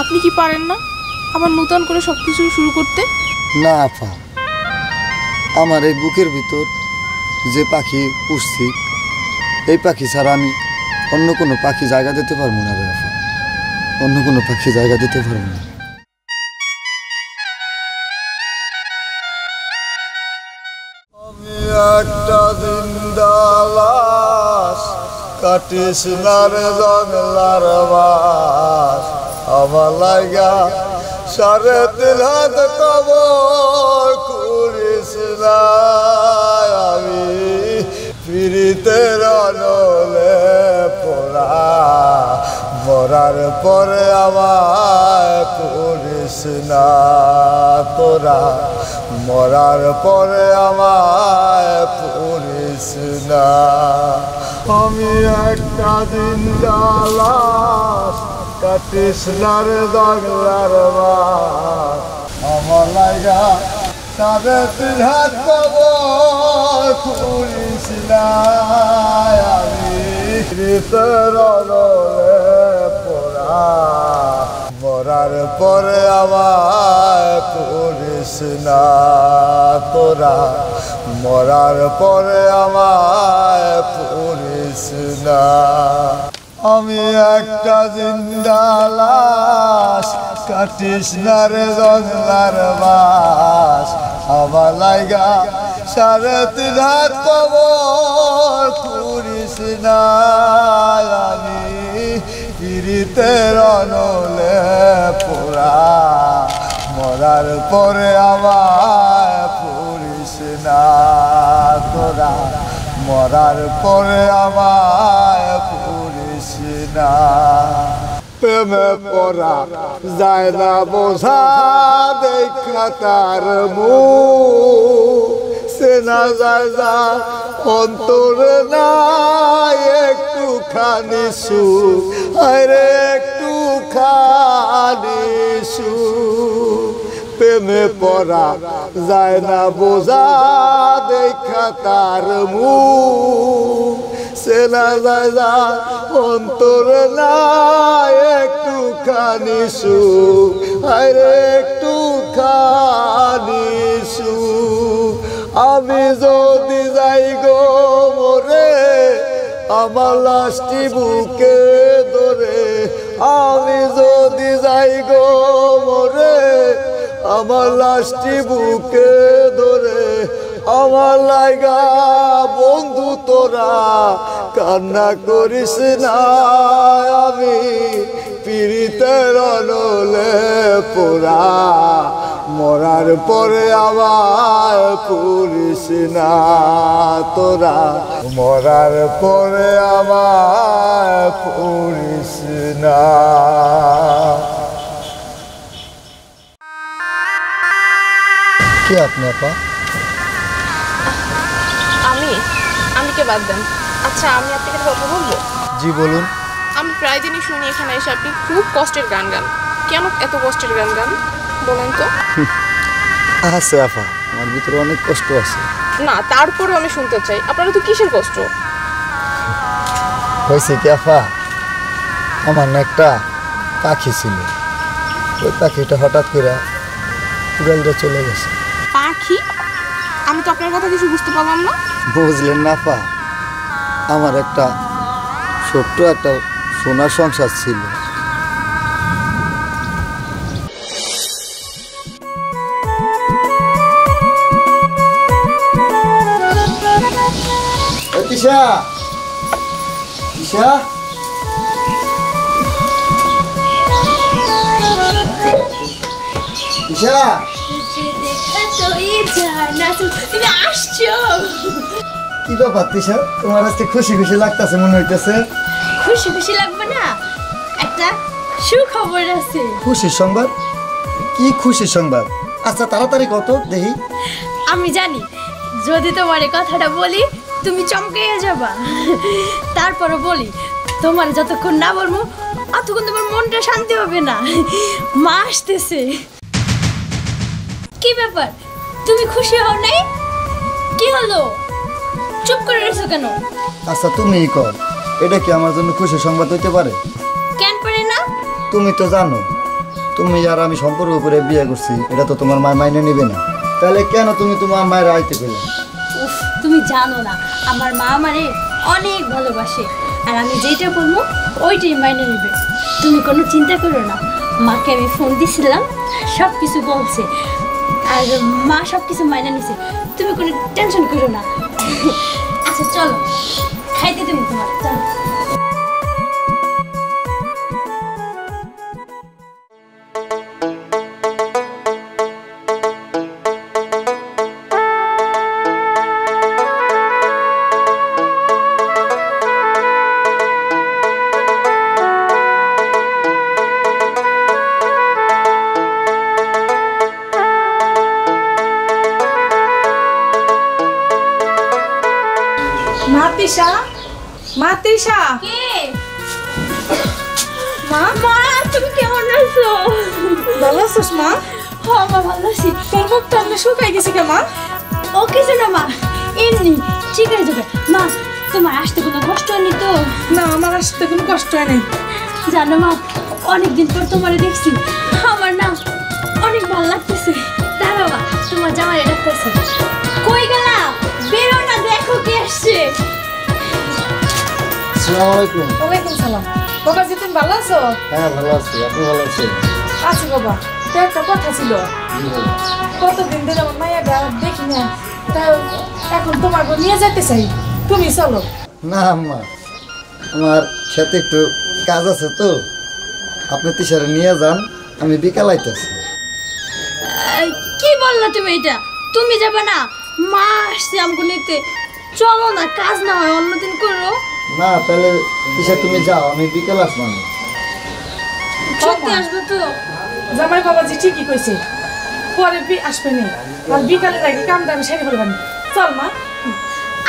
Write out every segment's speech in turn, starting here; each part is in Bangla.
আপনি কি পারেন না আবার নতুন করে সব কিছু শুরু করতে? না আপা, আমার এই বুকের ভিতর যে পাখি পুষছি, এই পাখি ছাড়া আমি অন্য কোনো পাখি জায়গা দিতে পারবো না রে আপা, অন্য কোনো পাখি জায়গা দিতে পারবো না। আমি একটা জিন্দালাস, কাটিস না রে জঙ্গলার বাস, আমার লাগা 3.5 হাত কবর করিস না। আমি পিরিতের নলে পোড়া, মরার পরে আমায় করিস না তোরা, মরার পরে আমায় করিস না। আমি একটা জিন্দালাস, কাটিস না রে জঙ্গলার বাস, আমার লাগা 3.5 হাত কবর করিস না। আমি পিরিতের নলে পোড়া, মরার পরে আমায় করিস না তোরা, মরার পরে আমায় করিস না। আমি একটা জিন্দালাস, কাটিস না রে জঙ্গলার বাস, আমার লাগা 3.5 হাত কবর করিস না। আমি পিরিতের নলে পোড়া, মরার পরে আমায় করিস না তোরা, মরার পরে আমায় করিস না। প্রেমে পড়া যায় না বোঝা, দেখা তার মুখ সেনা যায় যা অন্তর না একটুখানি সুখ, আরে একটুখানি সুখ। প্রেমে পড়া যায় না বোঝা, দেখা তার মুখ সেনা যায় যা অন্তর না একটুখানি সুখ, আরে একটুখানি সুখ। আমি যদি যাই গো মরে, আমার লাশটি বুকে ধরে, আমি যদি যাই গো মরে, আমার লাশটি বুকে ধরে, আমার লাগা বন্ধু তোরা কান্না করিস না। আমি পিরিতের নলে পোড়া, মরার পরে আমায় করিস না তোরা, মরার পরে আমায় করিস না। কে আপনি আপা? আমি কে বাদ দেন। আচ্ছা, আমি আপনাকে কথা বলবো? জি বলুন। আমি প্রায় দিনই শুনি এখানে এসে আপনি খুব কষ্টের গান গান। কেন এত কষ্টের গান গান বলেন তো? আছে আপা, আমার ভিতরে অনেক কষ্ট আছে। না, তারপরে আমি শুনতে চাই আপনারা তো কিসের কষ্ট? হয়েছে কি আপা, আমার না একটা পাখি ছিল, ওই পাখিটা হঠাৎ করে উড়ালটা চলে গেছে। পাখি? আমি তো আপনার কথা কিছু বুঝতে পারলাম না। বুঝলেন না আপা, আমার একটা ছোট্ট একটা সোনার সংসার ছিল। তিশা, তিশা, তিশা, কি ব্যাপার তিশা, তোমার আজকে খুশি খুশি লাগতেছে মনে হইতেছে? খুশি খুশি লাগবে না, একটা সুখবর আছে। খুশির সংবাদ? কি খুশির সংবাদ? আচ্ছা তাড়াতাড়ি কত দেখি। আমি জানি যদি তোমার এই কথাটা বলি তুমি চমকে যাবা, তারপরে বলি তোমার যতক্ষণ না বলবো ততক্ষণ তোমার মনটা শান্তি হবে না। মা আসতেছে। কি ব্যাপার, তুমি খুশি হও নাই? কি হলো, চুপ করে রয়েছো কেন? আচ্ছা তুমিই কর, এটা কি আমার জন্য খুশি সংবাদ হইতে পারে? কেন পারে না? তুমি তো জানো তুমি আর আমি সম্পর্ক করে বিয়ে করছি, এটা তো তোমার মা মাইনে নেবে না। তাহলে কেন তুমি তোমার মায়ের আইতে পেলে? উফ, তুমি জানো না আমার মা আমারে অনেক ভালোবাসে, আর আমি যেটা বলবো ওইটাই মাইনে নেবে। তুমি কোনো চিন্তা করো না, মাকে আমি ফোন দিছিলাম, সব কিছু বলছে, আর মা সব কিছু মাইনে নিছে, তুমি কোনো টেনশন করো না। আচ্ছা চলো, খাইতে দেবো তোমার, চলো। মাতৃষা, মাতৃষা, কে? মা, মা তুমি কেমন আছো? ভালো আছিস মা? হ্যাঁ মা, ভালো আছি। তোর মুখটা এমনি শুকাই গেছে কে মা? ও কিছু না মা, এমনি ঠিক হয়ে যাবে। মা তোমার আসতে কোনো কষ্ট হয়নি তো? না, আমার আসতে কোনো কষ্ট হয় নাই। জানো মা, অনেকদিন পর তোমারে দেখছি, আমার না অনেক ভালো লাগতেছে। দাঁড়াও মা, তোমার জামাই ডাকতেছে। কই গেলা? বেরো না, দেখো কে আসছে। আসসালামু আলাইকুম। ওয়ালাইকুম সালাম। বাবাজি তুমি ভালো আছো? হ্যাঁ ভালো আছি, আপনি ভালো আছেন? আছি বাবা। তো একটা কথা ছিল, কতদিন ধরে আমার মায়েরা দেখি না, তা এখন তোমাকে নিয়ে যেতে চাই, তুমি চলো। না আম্মা, আমার খেতে একটু কাজ আছে তো, আপনি তিসারে নিয়ে যান, আমি বিকাল আইতেছি। কি বললা তুমি এটা? তুমি যাবে না? মা আসছে আমাকে নিতে, চলো না, কাজ না হয় অন্যদিন করো। না তাহলে তিসা তুমি যাও, আমি বিকাল আসবো। সত্যি আসবে তো? জামাই বাবাজি ঠিকই কইছে, পরে আসবে না, আর বিকালের আগে কামটা আমি সেরে ফেলবেন। চল মা।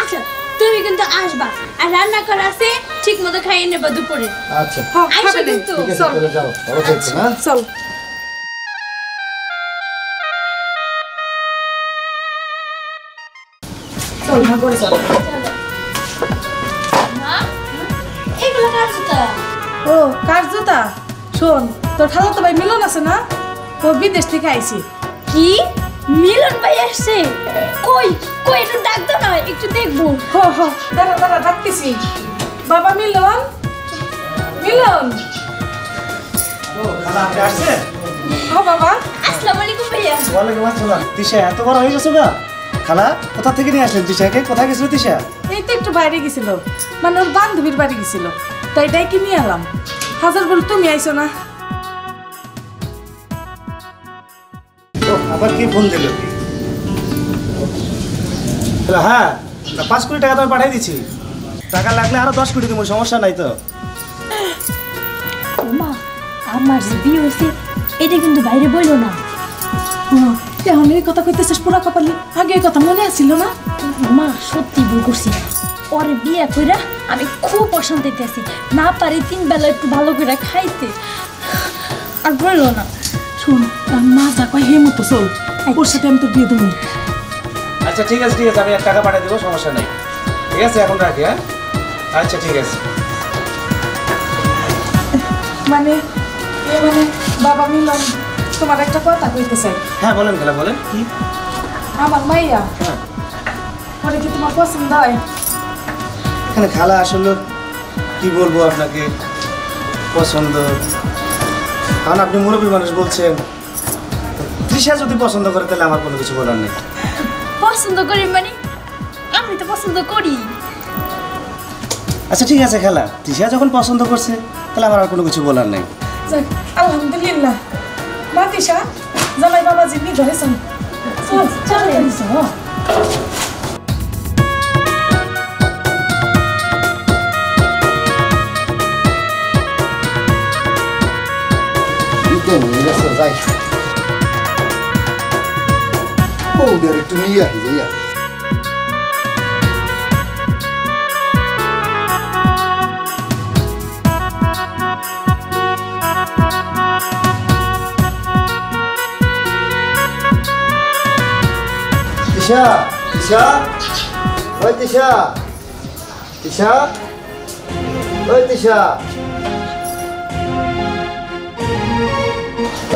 আচ্ছা তুমি কিন্তু আসবা, আর রান্না করা আছে ঠিক মতো খাইয়ে নেবা দুপুরে। আচ্ছা হ্যাঁ, আইসো খাবে না। কিন্তু। ঠিক আছে, চল। তাহলে যাও, ভালো থাকো। হ্যাঁ চল। চল মা, করে চল। মা, এগুলো কার জুতা? ও কার জুতা? শোন, তোর খালাতো ভাই মিলন আছে না, ও বিদেশ থেকে আইছি। কি মিলন ভাই আসছে? কই কই একটু ডাক দাও না, একটু দেখবো। হ হ, দাঁড়া দাঁড়া, ডাকতেছি। বাবা মিলন, মিলন। আপনি আসছেন? হ বাবা। আসসালামু আলাইকুম ভাইয়া। ওয়ালাইকুম আসসালাম। তিশা এত বড় হয়ে গেছো গা? খালা কোথা থেকে নিয়ে আসলেন তিশাকে? কোথায় গেছিল তিশা? এই তো একটু বাইরে গেছিল, মানে ওর বান্ধবীর বাড়ি গেছিল, তাই ডাইকে নিয়ে এলাম। হাজার বল তুমি আইছো না। ও, আবার কি ফোন দিল? হ্যালো, হ্যাঁ 5 কোটি টাকা তো আমি পাঠিয়ে দিচ্ছি। টাকা লাগলে আরো 10 কোটি দেবো, সমস্যা নাই তো। মা, আমার যে বিয়ে হয়েছে এটা কিন্তু বাইরে বললো না। এখন এই কথা কইতেছিস পুরা কপালি, আগে এই কথা মনে আছিল না? মা সত্যি ভুল করছি, ওরে বিয়ে কইরা আমি খুব অশান্তিতে আছি, না পারি 3 বেলা একটু ভালো করে খাইতে, আর বললো না। শোন, তার মা যা কয় হে মতো চল, ওর সাথে আমি তো বিয়ে দেবো। আচ্ছা ঠিক আছে, ঠিক আছে, আমি টাকা পাঠিয়ে দেবো, সমস্যা নাই। ঠিক আছে, এখন রাখি। হ্যাঁ আচ্ছা ঠিক আছে। মানে মানে বাবা মিলন, তোমার একটা কথা কইতে চাই। হ্যাঁ বলেন খালা, বলেন কি? আমার মাইয়া, হ্যাঁ ওরে কি তোমার পছন্দ হয়? এখানে খালা আসলে কি বলবো আপনাকে, পছন্দ, কারণ আপনি মুরব্বী মানুষ বলছেন, তৃষা যদি পছন্দ করে তাহলে আমার কোনো কিছু বলার নেই। পছন্দ করি মানে আমি তো পছন্দ করি। আচ্ছা ঠিক আছে খালা, তৃষা যখন পছন্দ করছে তাহলে আমার আর কোনো কিছু বলার নেই। যাক, আলহামদুলিল্লাহ। মাতিসা, জামাই বাবাজি নি ঘরে চল। চল চল চল। যাই বউদের একটু নিয়ে আহি যাইয়া। তিশা, তিশা, ওই তিশা, তিশা, ওই তিশা,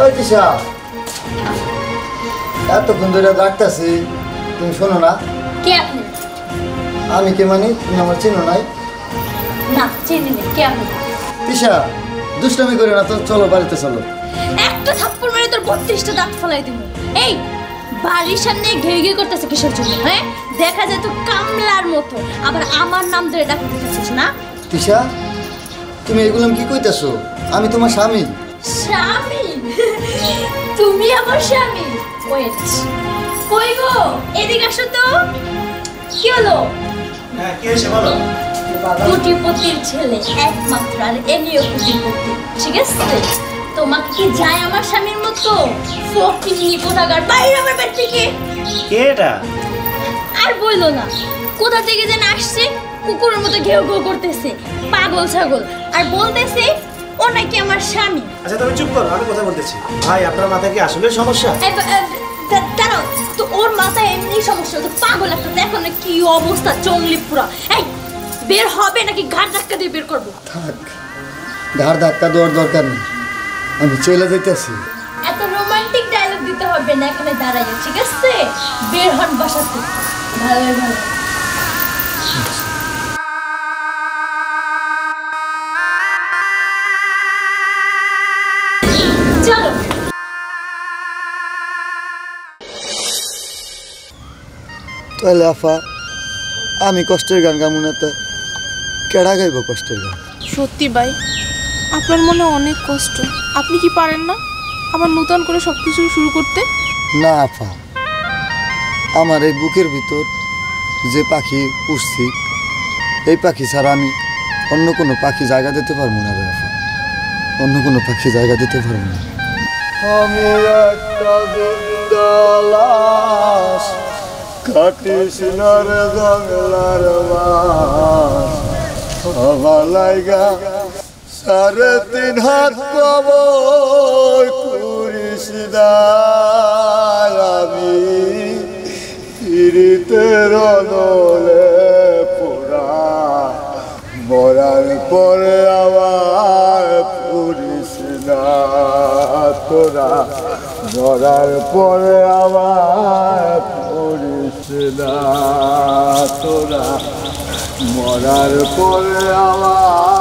ওই দিশা, এতক্ষণ ধরে ডাকতেছি, তুমি শোনো না? কে আপনি? আমি কে মানে? তুমি আমার চিনো নাই? না চিনি না, কে আপনি? দিশা, দুষ্টামি করে না তো, চলো বাড়িতে চলো। একটা থাপ্পড় মেরে তোর 32টা দাঁত ফেলাই দিব। এই বাড়ির সামনে ঘেউ ঘেউ করতেছে কিসের জন্য? হ্যাঁ, দেখা যায় তো কামলার মতো, আবার আমার নাম ধরে ডাকতে দিতেছিস না? দিশা, তুমি এগুলো কি কইতেছো? আমি তোমার স্বামী। স্বামী? তুমি আমার স্বামী? ওয়েট, কই গো, এদিকে আসো তো। কি হলো? হ্যাঁ, কে এসে বলো? কোটিপতির ছেলে একমাত্র, আর এনিও কোটিপতি, ঠিক আছে? তোমাকে কি যায় আমার স্বামীর মতো? ফকিনি কোথাকার, বাইরে আমার বাড়ি থেকে। কে এটা? আর বইলো না, কোথা থেকে যেন আসছে, কুকুরের মতো ঘেউ ঘেউ করতেছে, পাগল ছাগল, আর বলতেছে ও নাকি আমার স্বামী। আচ্ছা তুমি চুপ করো, আমি কথা বলতেছি। ভাই, আপনার মাথায় কি আসলে সমস্যা? দাঁড়াও তো, ওর মাথায় এমনি সমস্যা, তো পাগল একটা, দেখো না কি অবস্থা, জঙ্গলি পুরা। এই বের হবে নাকি ঘাড় ধাক্কা দিয়ে বের করবো? থাক, ঘাড় ধাক্কা দেওয়ার দরকার নেই, আমি চলে যাইতেছি। এত রোমান্টিক ডায়লগ দিতে হবে না, এখানে দাঁড়াইয়া, ঠিক আছে? বের হন বাসাতে, ভালো ভালো। চলো। তাহলে আফা, আমি কষ্টের গান গামু না তো কেডা গাইব কষ্টের গান? সত্যি ভাই, আপনার মনে অনেক কষ্ট। আপনি কি পারেন না আবার নতুন করে সব কিছু শুরু করতে? না আফা, আমার এই বুকের ভিতর যে পাখি পুষছি, এই পাখি ছাড়া আমি অন্য কোনো পাখি জায়গা দিতে পারবো না রে আফা, অন্য কোনো পাখি জায়গা দিতে পারবো না। আমি একটা বিদ্যালাস, কাটিস না রে জঙ্গলার মাস, আমার লাইগা 3.5 হাত কবর করিস না, আমি পিরিতের নলে পোড়া, মরার পরে আবার পুরিস না তোরা, মরার পরে আবার পুরিস না তোরা, মরার পরে আবার